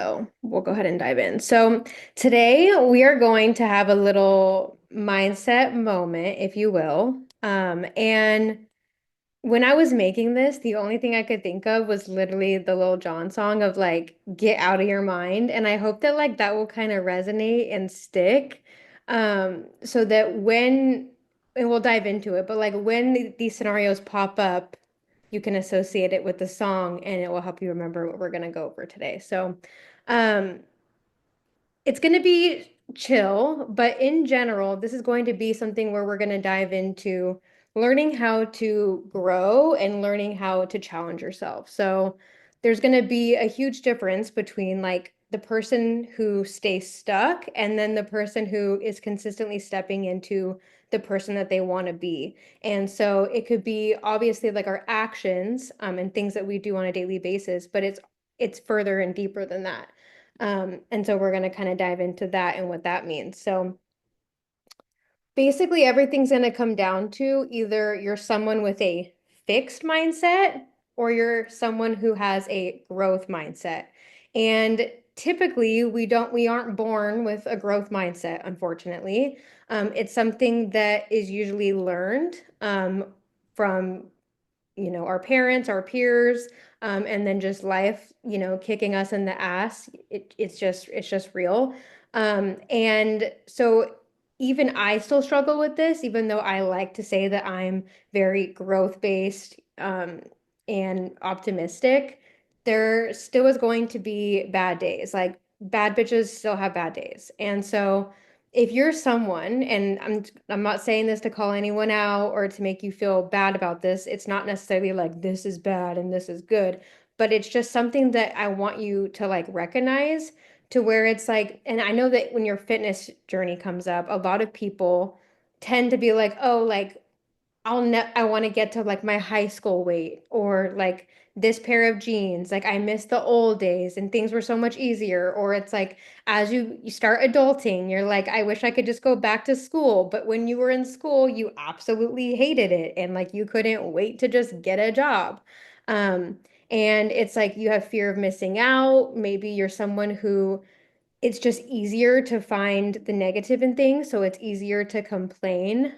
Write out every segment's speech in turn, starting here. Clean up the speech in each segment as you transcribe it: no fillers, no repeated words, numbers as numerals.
So we'll go ahead and dive in. So today we are going to have a little mindset moment, if you will. And when I was making this, the only thing I could think of was literally the Lil Jon song of like, get out of your mind. And I hope that like that will kind of resonate and stick. So that and we'll dive into it, but like when these scenarios pop up, you can associate it with the song and it will help you remember what we're going to go over today. So, um, it's going to be chill, but in general, this is going to be something where we're going to dive into learning how to grow and learning how to challenge yourself. So there's going to be a huge difference between like the person who stays stuck and then the person who is consistently stepping into the person that they want to be. And so it could be obviously like our actions and things that we do on a daily basis, but it's further and deeper than that. And so we're going to kind of dive into that and what that means. So basically, everything's going to come down to either you're someone with a fixed mindset or you're someone who has a growth mindset. And typically, we aren't born with a growth mindset, unfortunately. It's something that is usually learned from our parents, our peers, and then just life, kicking us in the ass. It's just real. And so even I still struggle with this, even though I like to say that I'm very growth based, and optimistic. There still is going to be bad days. Like bad bitches still have bad days. And so if you're someone, and I'm not saying this to call anyone out or to make you feel bad about this, it's not necessarily like this is bad and this is good, but it's just something that I want you to like recognize to where it's like, and I know that when your fitness journey comes up, a lot of people tend to be like, oh, like I want to get to like my high school weight or like this pair of jeans. Like I miss the old days and things were so much easier. Or it's like as you start adulting, you're like, I wish I could just go back to school. But when you were in school, you absolutely hated it and like you couldn't wait to just get a job. Um, and it's like you have fear of missing out. Maybe you're someone who it's just easier to find the negative in things, so it's easier to complain.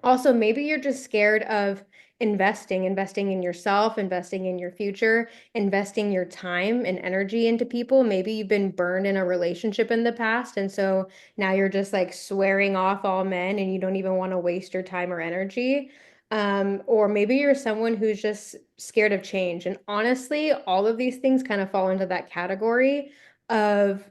Also, maybe you're just scared of investing in yourself, investing in your future, investing your time and energy into people. Maybe you've been burned in a relationship in the past, and so now you're just like swearing off all men and you don't even want to waste your time or energy. Or maybe you're someone who's just scared of change. And honestly, all of these things kind of fall into that category of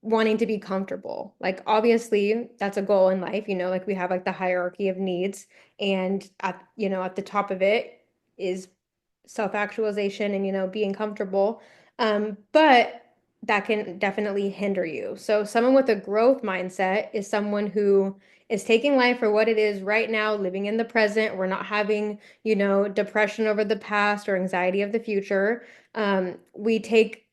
wanting to be comfortable. Like obviously that's a goal in life, like we have like the hierarchy of needs and at the top of it is self-actualization and being comfortable. But that can definitely hinder you. So someone with a growth mindset is someone who is taking life for what it is right now, living in the present. We're not having, depression over the past or anxiety of the future. We take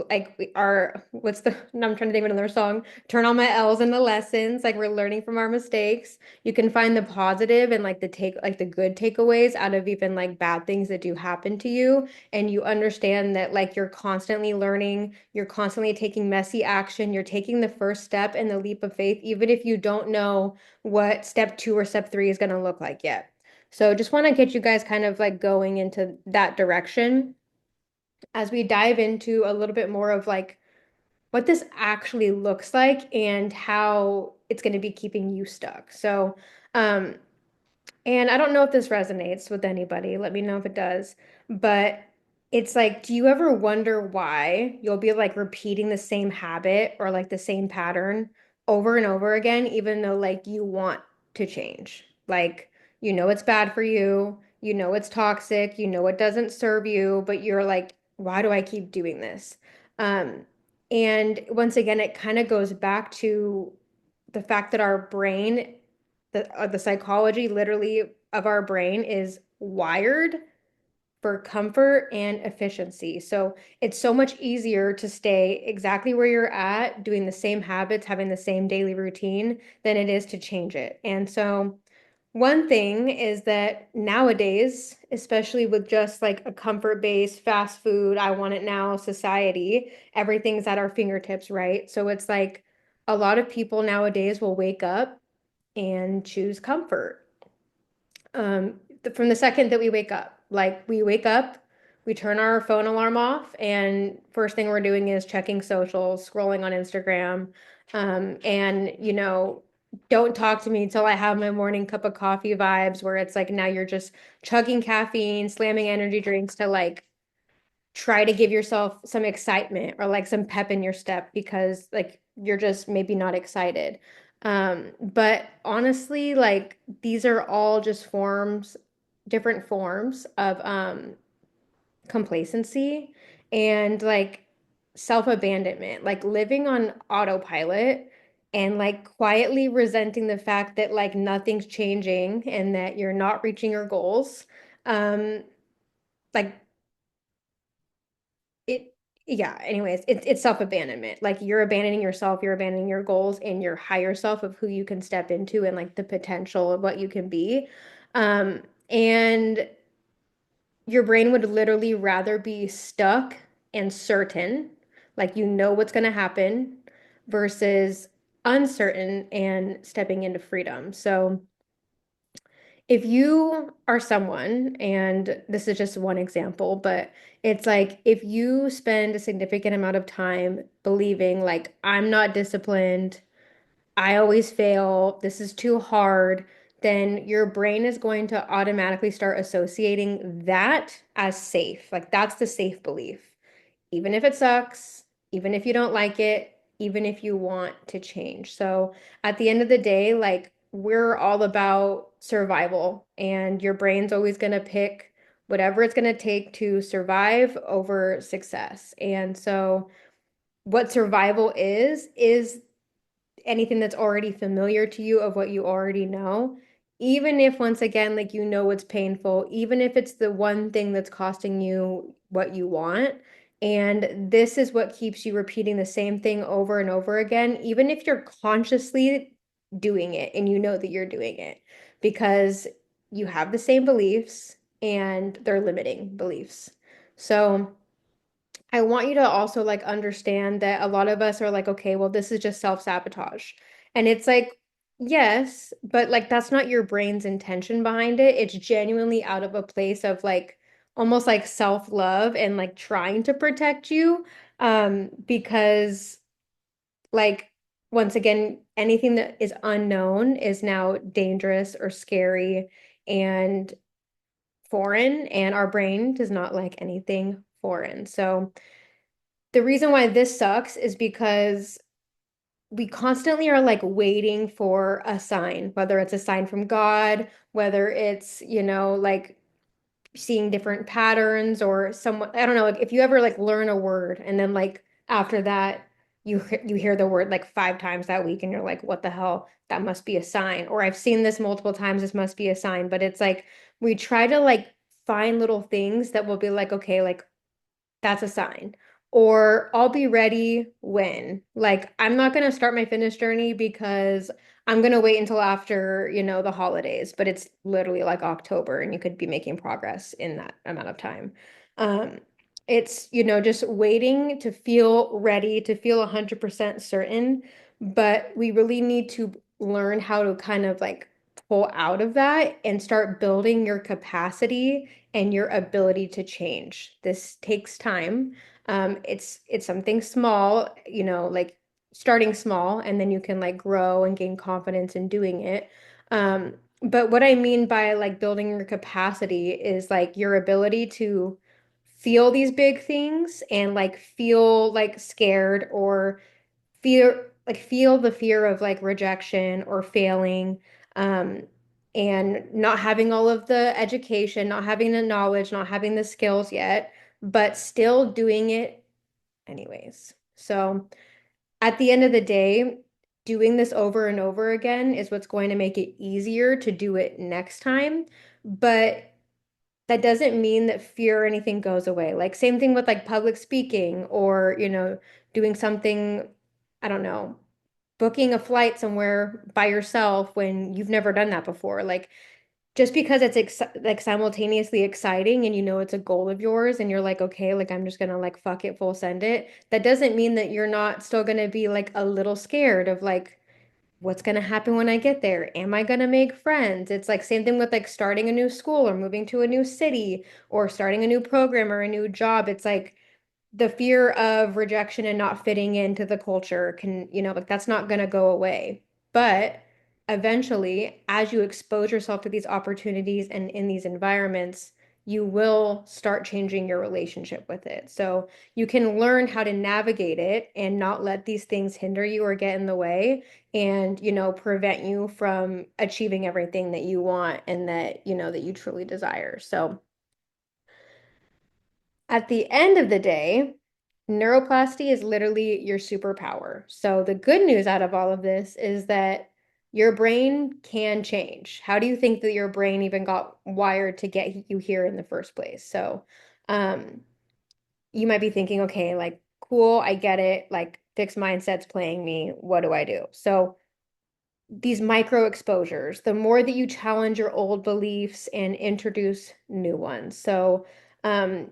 like we are what's the no, I'm trying to think of another song. Turn on my L's in the lessons. Like we're learning from our mistakes. You can find the positive and like the good takeaways out of even like bad things that do happen to you. And you understand that like you're constantly learning, you're constantly taking messy action, you're taking the first step and the leap of faith, even if you don't know what step two or step three is going to look like yet. So just want to get you guys kind of like going into that direction as we dive into a little bit more of like what this actually looks like and how it's going to be keeping you stuck. So, um, and I don't know if this resonates with anybody. Let me know if it does. But it's like, do you ever wonder why you'll be like repeating the same habit or like the same pattern over and over again, even though like you want to change? Like, it's bad for you, it's toxic, it doesn't serve you, but you're like, why do I keep doing this? And once again, it kind of goes back to the fact that our brain the psychology literally of our brain is wired for comfort and efficiency. So it's so much easier to stay exactly where you're at, doing the same habits, having the same daily routine, than it is to change it. And so One thing is that nowadays, especially with just like a comfort-based fast food, I want it now society, everything's at our fingertips, right? So it's like a lot of people nowadays will wake up and choose comfort. From the second that we wake up, like we wake up, we turn our phone alarm off, and first thing we're doing is checking socials, scrolling on Instagram, and don't talk to me until I have my morning cup of coffee vibes, where it's like now you're just chugging caffeine, slamming energy drinks to like try to give yourself some excitement or like some pep in your step because like you're just maybe not excited. But honestly, like these are all just different forms of complacency and like self-abandonment, like living on autopilot and like quietly resenting the fact that like nothing's changing and that you're not reaching your goals. Um, like it, yeah, anyways, it's self-abandonment. Like you're abandoning yourself, you're abandoning your goals and your higher self of who you can step into and like the potential of what you can be. And your brain would literally rather be stuck and certain, like you know what's going to happen, versus uncertain and stepping into freedom. So if you are someone, and this is just one example, but it's like if you spend a significant amount of time believing, like, I'm not disciplined, I always fail, this is too hard, then your brain is going to automatically start associating that as safe. Like, that's the safe belief even if it sucks, even if you don't like it, even if you want to change. So at the end of the day, like we're all about survival, and your brain's always going to pick whatever it's going to take to survive over success. And so what survival is anything that's already familiar to you of what you already know, even if once again, like it's painful, even if it's the one thing that's costing you what you want. And this is what keeps you repeating the same thing over and over again, even if you're consciously doing it and you know that you're doing it, because you have the same beliefs and they're limiting beliefs. So I want you to also like understand that a lot of us are like, okay, well, this is just self-sabotage. And it's like, yes, but like that's not your brain's intention behind it. It's genuinely out of a place of like almost like self-love and like trying to protect you. Because like once again, anything that is unknown is now dangerous or scary and foreign, and our brain does not like anything foreign. So the reason why this sucks is because we constantly are like waiting for a sign, whether it's a sign from God, whether it's, like seeing different patterns or someone, I don't know, like if you ever like learn a word and then like after that you hear the word like 5 times that week and you're like, what the hell? That must be a sign. Or I've seen this multiple times, this must be a sign. But it's like we try to like find little things that will be like, okay, like that's a sign. Or I'll be ready when. Like, I'm not going to start my fitness journey because I'm going to wait until after, the holidays, but it's literally like October and you could be making progress in that amount of time. Um, it's, just waiting to feel ready, to feel 100% certain, but we really need to learn how to kind of like pull out of that and start building your capacity and your ability to change. This takes time. It's something small, like starting small, and then you can like grow and gain confidence in doing it. But what I mean by like building your capacity is like your ability to feel these big things and like feel like scared or feel the fear of like rejection or failing, um and not having all of the education, not having the knowledge, not having the skills yet, but still doing it anyways. So at the end of the day, doing this over and over again is what's going to make it easier to do it next time. But that doesn't mean that fear or anything goes away. Like same thing with like public speaking or, doing something, I don't know, booking a flight somewhere by yourself when you've never done that before. Like just because it's like simultaneously exciting and you know it's a goal of yours and you're like, okay, like I'm just gonna like fuck it, full send it. That doesn't mean that you're not still gonna be like a little scared of like what's gonna happen when I get there? Am I gonna make friends? It's like same thing with like starting a new school or moving to a new city or starting a new program or a new job. It's like the fear of rejection and not fitting into the culture can, like that's not going to go away. But eventually, as you expose yourself to these opportunities and in these environments, you will start changing your relationship with it. So you can learn how to navigate it and not let these things hinder you or get in the way and, prevent you from achieving everything that you want and that, that you truly desire. So at the end of the day, neuroplasty is literally your superpower. So the good news out of all of this is that your brain can change. How do you think that your brain even got wired to get you here in the first place? So, um, you might be thinking, okay, like, cool, I get it. Like, fixed mindset's playing me. What do I do? So, these micro exposures, the more that you challenge your old beliefs and introduce new ones. So, um,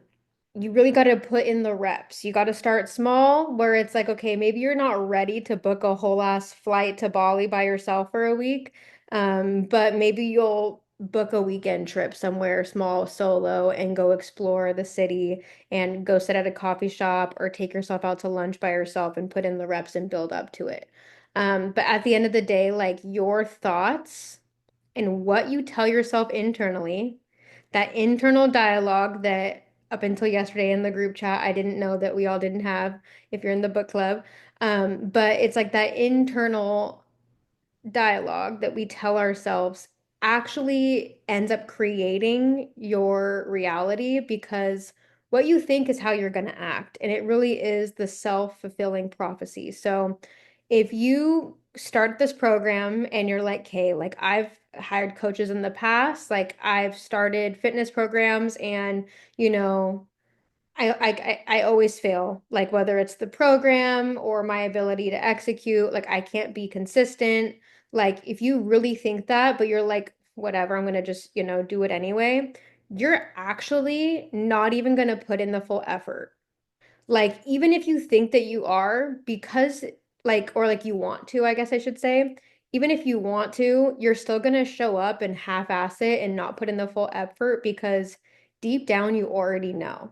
you really got to put in the reps. You got to start small, where it's like, okay, maybe you're not ready to book a whole ass flight to Bali by yourself for a week. But maybe you'll book a weekend trip somewhere small, solo, and go explore the city and go sit at a coffee shop or take yourself out to lunch by yourself and put in the reps and build up to it. But at the end of the day, like your thoughts and what you tell yourself internally, that internal dialogue that up until yesterday in the group chat, I didn't know that we all didn't have if you're in the book club. But it's like that internal dialogue that we tell ourselves actually ends up creating your reality because what you think is how you're going to act. And it really is the self-fulfilling prophecy. So if you start this program and you're like, hey, like I've hired coaches in the past, like I've started fitness programs and, you know, I always fail, like whether it's the program or my ability to execute, like I can't be consistent. Like if you really think that, but you're like, whatever, I'm gonna just, do it anyway, you're actually not even gonna put in the full effort. Like, even if you think that you are, because, like, or like you want to, I guess I should say, even if you want to, you're still going to show up and half-ass it and not put in the full effort because deep down you already know.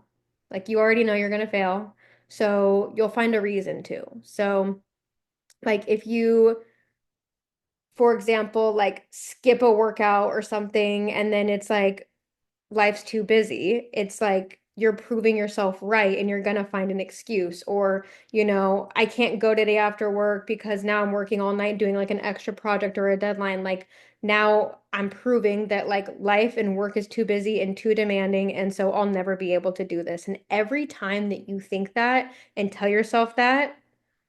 Like, you already know you're going to fail. So you'll find a reason to. So, like, if you, for example, like skip a workout or something, and then it's like, life's too busy, it's like you're proving yourself right and you're gonna find an excuse. Or, I can't go today after work because now I'm working all night doing like an extra project or a deadline. Like now I'm proving that like life and work is too busy and too demanding, and so I'll never be able to do this. And every time that you think that and tell yourself that,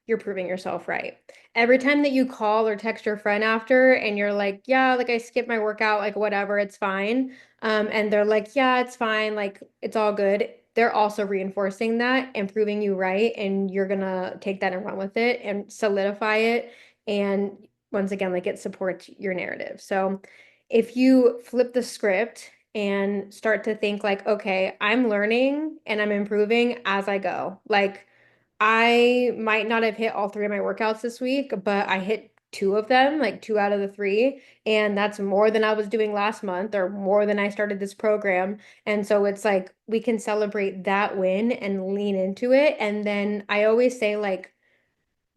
you're proving yourself right. Every time that you call or text your friend after and you're like, yeah, like I skipped my workout, like whatever, it's fine. And they're like, yeah, it's fine, like it's all good. They're also reinforcing that and proving you right. And you're gonna take that and run with it and solidify it. And once again, like it supports your narrative. So if you flip the script and start to think like, okay, I'm learning and I'm improving as I go. Like I might not have hit all three of my workouts this week, but I hit two of them, like two out of the three. And that's more than I was doing last month or more than I started this program. And so it's like we can celebrate that win and lean into it. And then I always say, like,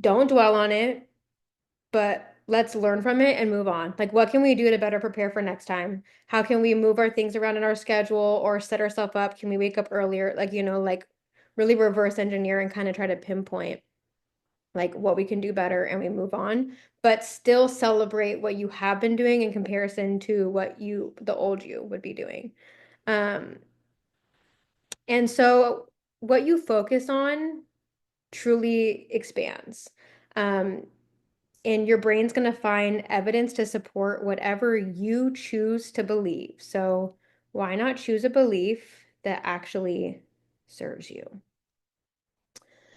don't dwell on it, but let's learn from it and move on. Like, what can we do to better prepare for next time? How can we move our things around in our schedule or set ourselves up? Can we wake up earlier? Like, like really reverse engineer and kind of try to pinpoint like what we can do better and we move on, but still celebrate what you have been doing in comparison to what the old you would be doing. Um, and so what you focus on truly expands. Um, and your brain's going to find evidence to support whatever you choose to believe. So why not choose a belief that actually serves you?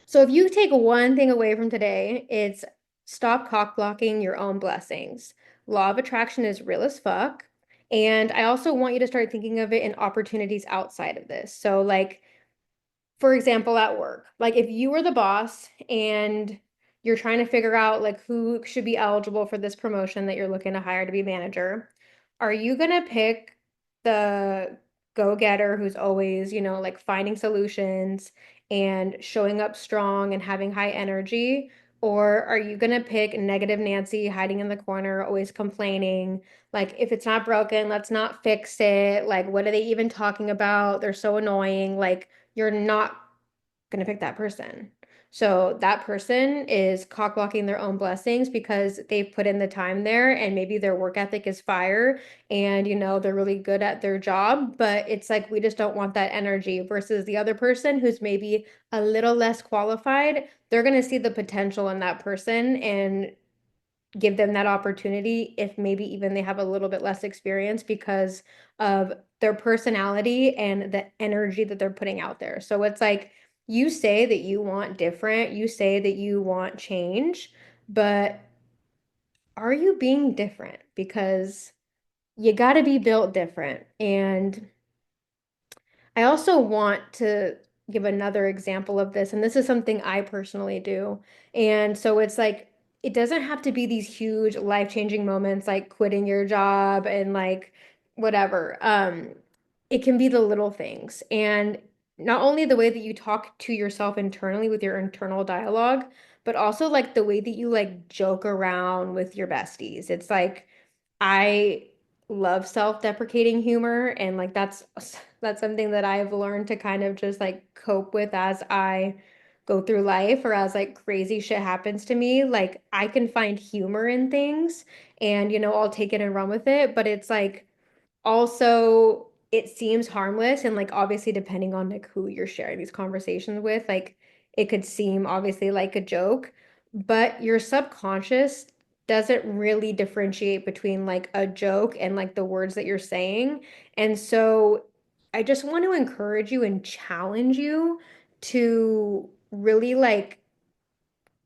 So if you take one thing away from today, it's Stop cock blocking your own blessings. Law of attraction is real as fuck. And I also want you to start thinking of it in opportunities outside of this. So, like, for example, at work, like if you were the boss and you're trying to figure out like who should be eligible for this promotion that you're looking to hire to be manager, are you gonna pick the go-getter who's always, like finding solutions and showing up strong and having high energy? Or are you gonna pick negative Nancy hiding in the corner, always complaining? Like, if it's not broken, let's not fix it. Like, what are they even talking about? They're so annoying. Like, you're not going to pick that person. So that person is cock blocking their own blessings because they've put in the time there and maybe their work ethic is fire and they're really good at their job, but it's like we just don't want that energy versus the other person who's maybe a little less qualified. They're going to see the potential in that person and give them that opportunity if maybe even they have a little bit less experience because of their personality and the energy that they're putting out there. So it's like you say that you want different, you say that you want change, but are you being different? Because you got to be built different. And I also want to give another example of this, and this is something I personally do. And so it's like, it doesn't have to be these huge life-changing moments like quitting your job and like whatever. It can be the little things. And not only the way that you talk to yourself internally with your internal dialogue, but also like the way that you like joke around with your besties. It's like, I love self-deprecating humor and like that's something that I've learned to kind of just like cope with as I go through life or as like crazy shit happens to me. Like I can find humor in things and I'll take it and run with it, but it's like also it seems harmless and like obviously depending on like who you're sharing these conversations with, like it could seem obviously like a joke, but your subconscious doesn't really differentiate between like a joke and like the words that you're saying. And so I just want to encourage you and challenge you to really like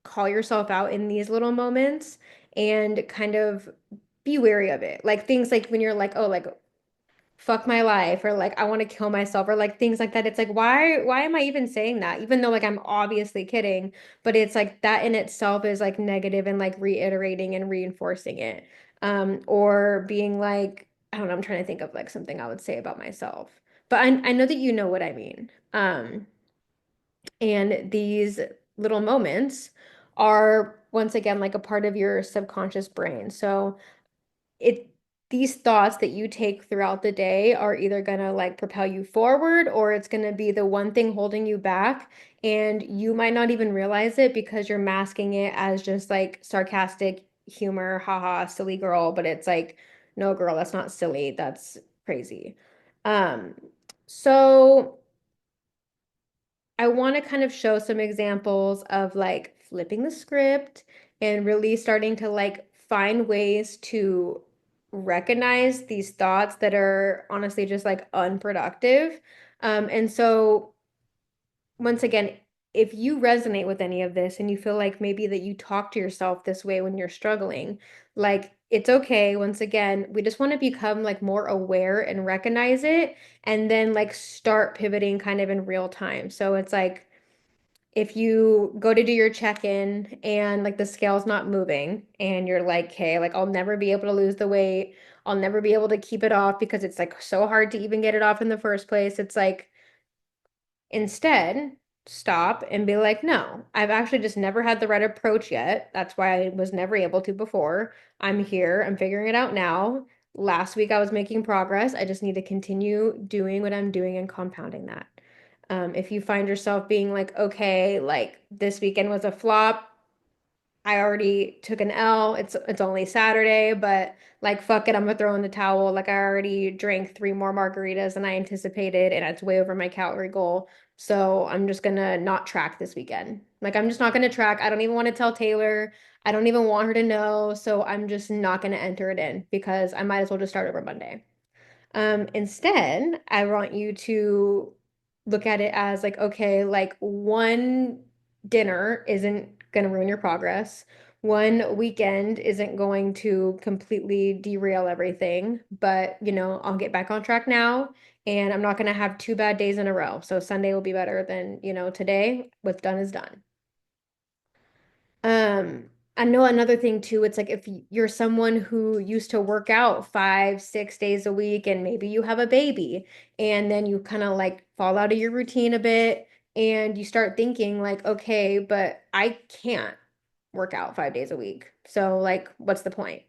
call yourself out in these little moments and kind of be wary of it. Like things like when you're like, oh, like fuck my life or like I want to kill myself or like things like that. It's like why am I even saying that? Even though like I'm obviously kidding, but it's like that in itself is like negative and like reiterating and reinforcing it. Or being like, I don't know, I'm trying to think of like something I would say about myself. But I know that you know what I mean. And these little moments are once again like a part of your subconscious brain. So it these thoughts that you take throughout the day are either gonna like propel you forward or it's gonna be the one thing holding you back. And you might not even realize it because you're masking it as just like sarcastic humor, haha, silly girl. But it's like, no, girl, that's not silly. That's crazy. Um, so I want to kind of show some examples of like flipping the script and really starting to like find ways to recognize these thoughts that are honestly just like unproductive. And so once again, if you resonate with any of this and you feel like maybe that you talk to yourself this way when you're struggling, like it's okay. Once again, we just want to become like more aware and recognize it and then like start pivoting kind of in real time. So it's like if you go to do your check-in and like the scale's not moving and you're like, hey, like I'll never be able to lose the weight. I'll never be able to keep it off because it's like so hard to even get it off in the first place. It's like instead, stop and be like, no, I've actually just never had the right approach yet. That's why I was never able to before. I'm here, I'm figuring it out now. Last week I was making progress. I just need to continue doing what I'm doing and compounding that. If you find yourself being like, okay, like this weekend was a flop, I already took an L. It's only Saturday, but like fuck it, I'm gonna throw in the towel. Like I already drank three more margaritas than I anticipated, and it's way over my calorie goal. So I'm just gonna not track this weekend. Like I'm just not gonna track. I don't even want to tell Taylor. I don't even want her to know. So I'm just not gonna enter it in because I might as well just start over Monday. Instead, I want you to look at it as like, okay, like one dinner isn't going to ruin your progress. One weekend isn't going to completely derail everything, but I'll get back on track now and I'm not going to have two bad days in a row. So Sunday will be better than, today. What's done is done. Um, I know another thing too, it's like if you're someone who used to work out 5, 6 days a week and maybe you have a baby and then you kind of like fall out of your routine a bit and you start thinking like, okay, but I can't work out 5 days a week. So like, what's the point?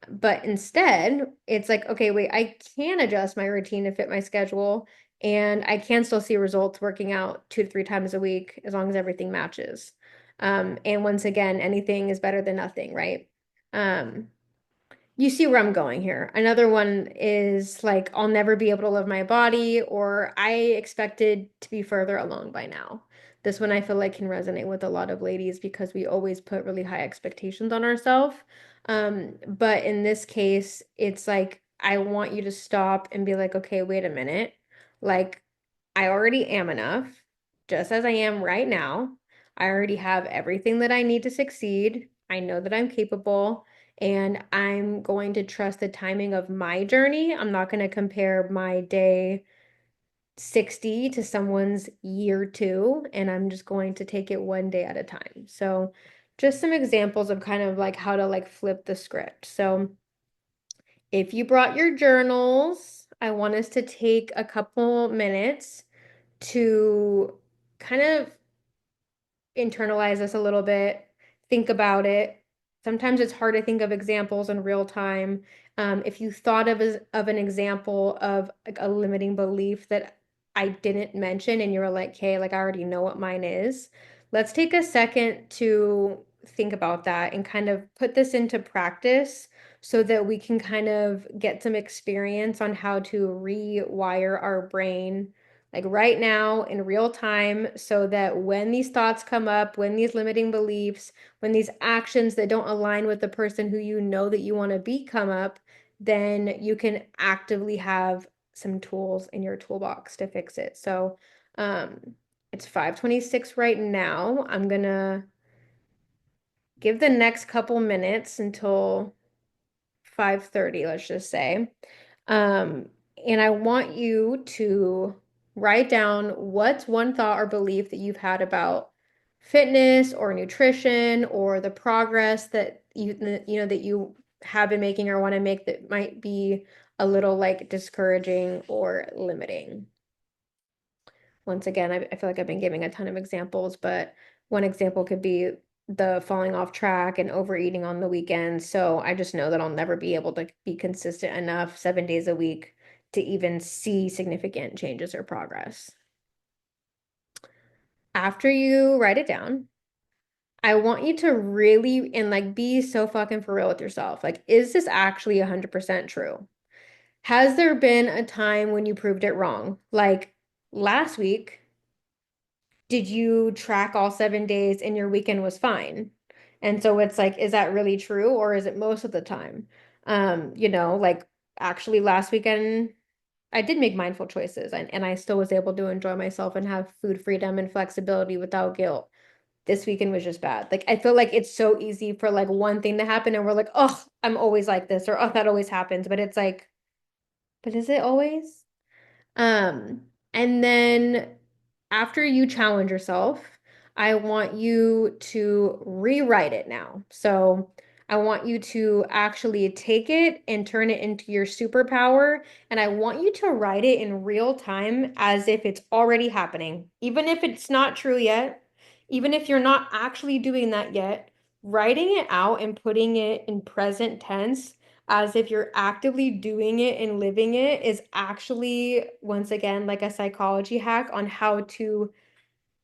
But instead, it's like, okay, wait, I can adjust my routine to fit my schedule, and I can still see results working out 2 to 3 times a week as long as everything matches. And once again, anything is better than nothing, right? Um, you see where I'm going here. Another one is like, I'll never be able to love my body, or I expected to be further along by now. This one I feel like can resonate with a lot of ladies because we always put really high expectations on ourselves. But in this case, it's like, I want you to stop and be like, okay, wait a minute. Like, I already am enough, just as I am right now. I already have everything that I need to succeed. I know that I'm capable and I'm going to trust the timing of my journey. I'm not going to compare my day 60 to someone's year 2, and I'm just going to take it one day at a time. So, just some examples of kind of like how to like flip the script. So, if you brought your journals, I want us to take a couple minutes to kind of internalize this a little bit, think about it. Sometimes it's hard to think of examples in real time. If you thought of an example of like a limiting belief that I didn't mention and you were like, hey, like I already know what mine is, let's take a second to think about that and kind of put this into practice so that we can kind of get some experience on how to rewire our brain like right now in real time, so that when these thoughts come up, when these limiting beliefs, when these actions that don't align with the person who you know that you want to be come up, then you can actively have some tools in your toolbox to fix it. So, um, it's 5:26 right now. I'm gonna give the next couple minutes until 5:30, let's just say. Um, and I want you to write down what's one thought or belief that you've had about fitness or nutrition or the progress that that you have been making or want to make that might be a little like discouraging or limiting. Once again, I feel like I've been giving a ton of examples, but one example could be the falling off track and overeating on the weekends. So I just know that I'll never be able to be consistent enough 7 days a week to even see significant changes or progress. After you write it down, I want you to really and like be so fucking for real with yourself. Like, is this actually 100% true? Has there been a time when you proved it wrong? Like last week, did you track all 7 days and your weekend was fine? And so it's like, is that really true or is it most of the time? Like actually last weekend I did make mindful choices and I still was able to enjoy myself and have food freedom and flexibility without guilt. This weekend was just bad. Like I feel like it's so easy for like one thing to happen and we're like, oh, I'm always like this or oh, that always happens. But it's like, but is it always? Um, and then after you challenge yourself, I want you to rewrite it now. So I want you to actually take it and turn it into your superpower. And I want you to write it in real time as if it's already happening. Even if it's not true yet, even if you're not actually doing that yet, writing it out and putting it in present tense as if you're actively doing it and living it is actually, once again, like a psychology hack on how to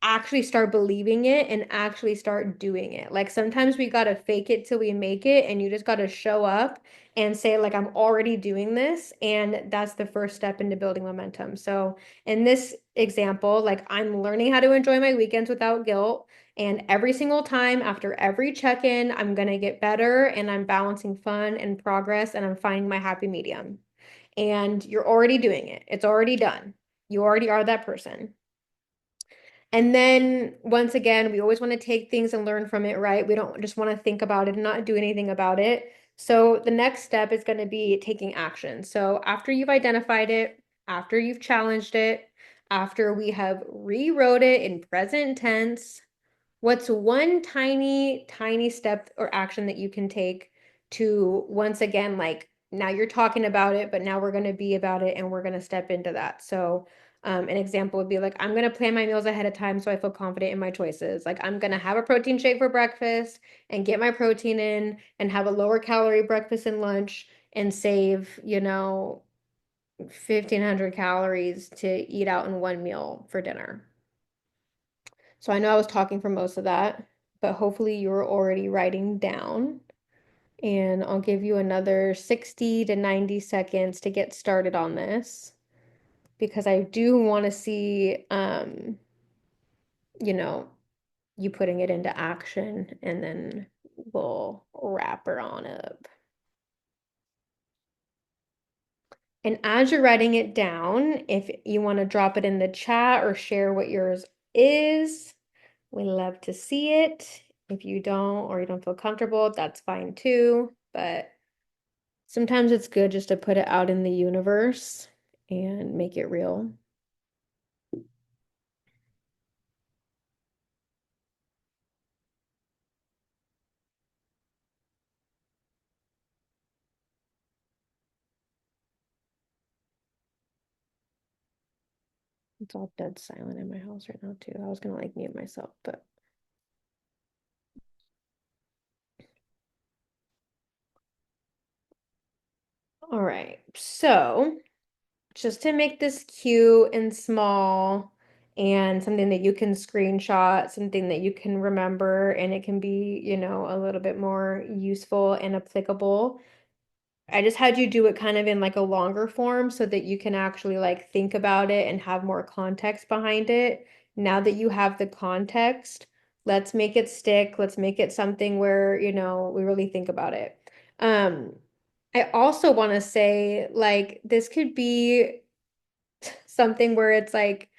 actually start believing it and actually start doing it. Like sometimes we gotta fake it till we make it, and you just gotta show up and say, like, I'm already doing this. And that's the first step into building momentum. So in this example, like I'm learning how to enjoy my weekends without guilt. And every single time after every check-in, I'm gonna get better and I'm balancing fun and progress and I'm finding my happy medium. And you're already doing it. It's already done. You already are that person. And then once again, we always want to take things and learn from it, right? We don't just want to think about it and not do anything about it. So the next step is going to be taking action. So after you've identified it, after you've challenged it, after we have rewrote it in present tense, what's one tiny, tiny step or action that you can take to once again, like now you're talking about it, but now we're going to be about it and we're going to step into that. So, an example would be like, I'm going to plan my meals ahead of time so I feel confident in my choices. Like, I'm going to have a protein shake for breakfast and get my protein in and have a lower calorie breakfast and lunch and save, 1,500 calories to eat out in one meal for dinner. So I know I was talking for most of that, but hopefully you're already writing down. And I'll give you another 60 to 90 seconds to get started on this because I do want to see, you know, you putting it into action and then we'll wrap her on up. And as you're writing it down, if you want to drop it in the chat or share what yours is, we love to see it. If you don't or you don't feel comfortable, that's fine too. But sometimes it's good just to put it out in the universe and make it real. It's all dead silent in my house right now too. I was gonna like mute myself, but all right. So just to make this cute and small and something that you can screenshot, something that you can remember, and it can be, a little bit more useful and applicable. I just had you do it kind of in like a longer form so that you can actually like think about it and have more context behind it. Now that you have the context, let's make it stick. Let's make it something where, we really think about it. Um, I also want to say like this could be something where it's like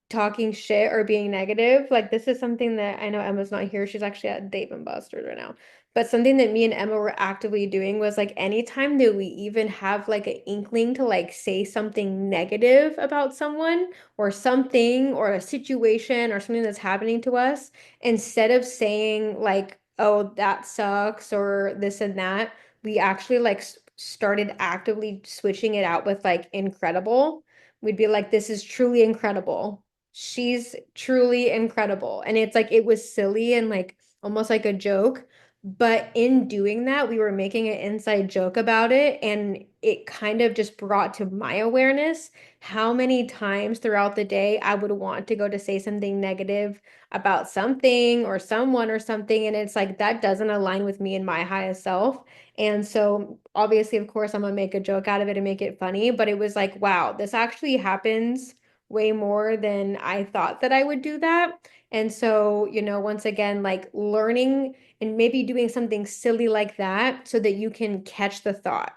talking shit or being negative. Like this is something that I know Emma's not here. She's actually at Dave and Buster's right now. But something that me and Emma were actively doing was like anytime that we even have like an inkling to like say something negative about someone or something or a situation or something that's happening to us, instead of saying like, oh, that sucks or this and that, we actually like started actively switching it out with like incredible. We'd be like, this is truly incredible. She's truly incredible. And it's like it was silly and like almost like a joke. But in doing that, we were making an inside joke about it. And it kind of just brought to my awareness how many times throughout the day I would want to go to say something negative about something or someone or something. And it's like that doesn't align with me and my highest self. And so, obviously, of course, I'm gonna make a joke out of it and make it funny. But it was like, wow, this actually happens way more than I thought that I would do that. And so, once again, like learning and maybe doing something silly like that so that you can catch the thought.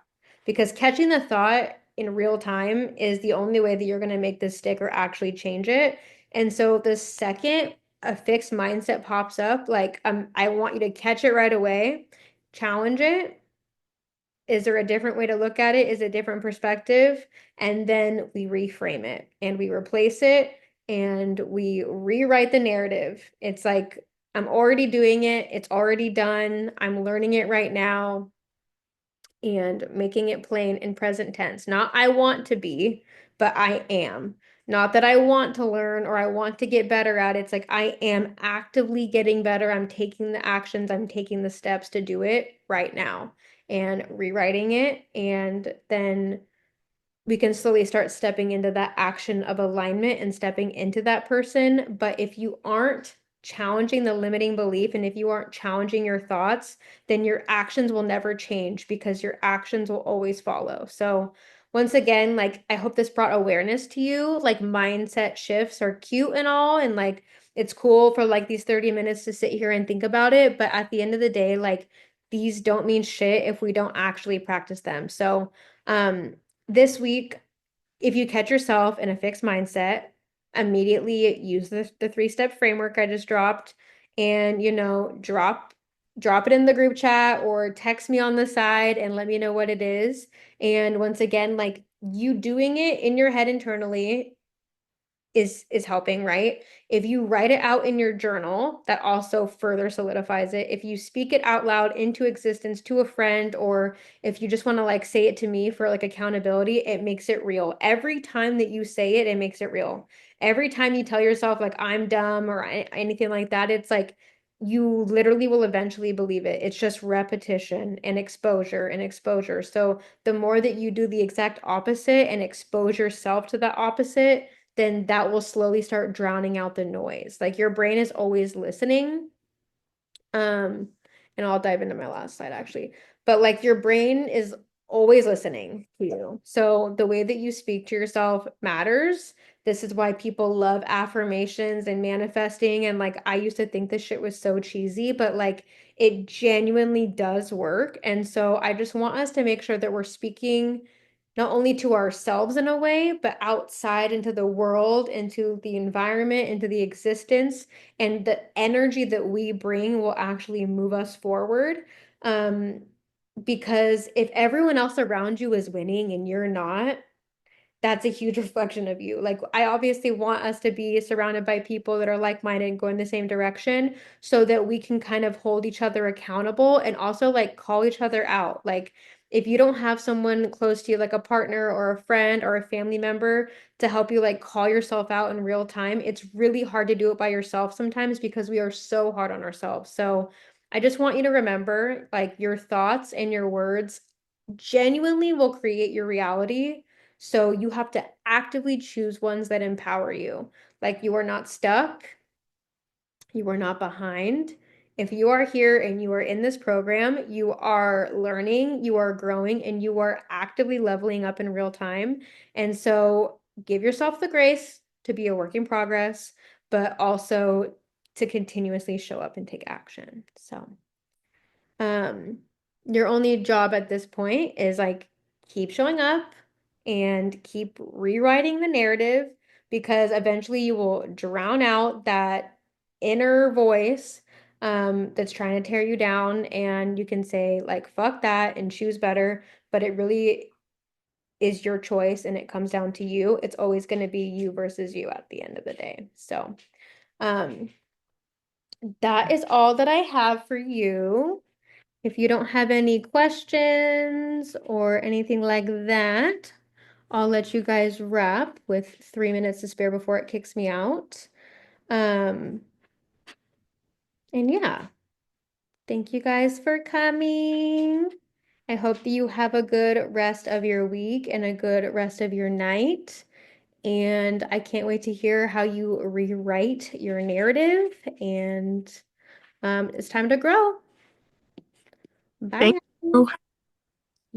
Because catching the thought in real time is the only way that you're going to make this stick or actually change it. And so the second a fixed mindset pops up, like I want you to catch it right away, challenge it, is there a different way to look at it? Is it a different perspective? And then we reframe it and we replace it and we rewrite the narrative. It's like, I'm already doing it. It's already done. I'm learning it right now and making it plain in present tense. Not I want to be, but I am. Not that I want to learn or I want to get better at it. It's like I am actively getting better. I'm taking the actions, I'm taking the steps to do it right now and rewriting it. And then we can slowly start stepping into that action of alignment and stepping into that person. But if you aren't challenging the limiting belief and if you aren't challenging your thoughts, then your actions will never change because your actions will always follow. So, once again, like I hope this brought awareness to you. Like mindset shifts are cute and all, and like it's cool for like these 30 minutes to sit here and think about it. But at the end of the day, like these don't mean shit if we don't actually practice them. So, this week, if you catch yourself in a fixed mindset, immediately use the three-step framework I just dropped and, drop it in the group chat or text me on the side and let me know what it is. And once again, like you doing it in your head internally is helping, right? If you write it out in your journal, that also further solidifies it. If you speak it out loud into existence to a friend, or if you just want to like say it to me for like accountability, it makes it real. Every time that you say it, it makes it real. Every time you tell yourself like I'm dumb or anything like that, it's like you literally will eventually believe it. It's just repetition and exposure and exposure. So the more that you do the exact opposite and expose yourself to that opposite, then that will slowly start drowning out the noise. Like your brain is always listening. Um, and I'll dive into my last slide actually. But like your brain is always listening to you. So the way that you speak to yourself matters. This is why people love affirmations and manifesting. And like I used to think this shit was so cheesy, but like it genuinely does work. And so I just want us to make sure that we're speaking not only to ourselves in a way, but outside into the world, into the environment, into the existence, and the energy that we bring will actually move us forward. Um, because if everyone else around you is winning and you're not, that's a huge reflection of you. Like, I obviously want us to be surrounded by people that are like-minded and going the same direction so that we can kind of hold each other accountable and also like call each other out. Like, if you don't have someone close to you, like a partner or a friend or a family member to help you like call yourself out in real time, it's really hard to do it by yourself sometimes because we are so hard on ourselves. So I just want you to remember like your thoughts and your words genuinely will create your reality. So you have to actively choose ones that empower you. Like you are not stuck, you are not behind. If you are here and you are in this program, you are learning, you are growing, and you are actively leveling up in real time. And so give yourself the grace to be a work in progress, but also to continuously show up and take action. So. Um, your only job at this point is like keep showing up and keep rewriting the narrative because eventually you will drown out that inner voice that's trying to tear you down and you can say like fuck that and choose better, but it really is your choice and it comes down to you. It's always going to be you versus you at the end of the day. So, um, that is all that I have for you. If you don't have any questions or anything like that, I'll let you guys wrap with 3 minutes to spare before it kicks me out. Um, and yeah, thank you guys for coming. I hope that you have a good rest of your week and a good rest of your night. And I can't wait to hear how you rewrite your narrative. And it's time to grow. Thank Bye. you.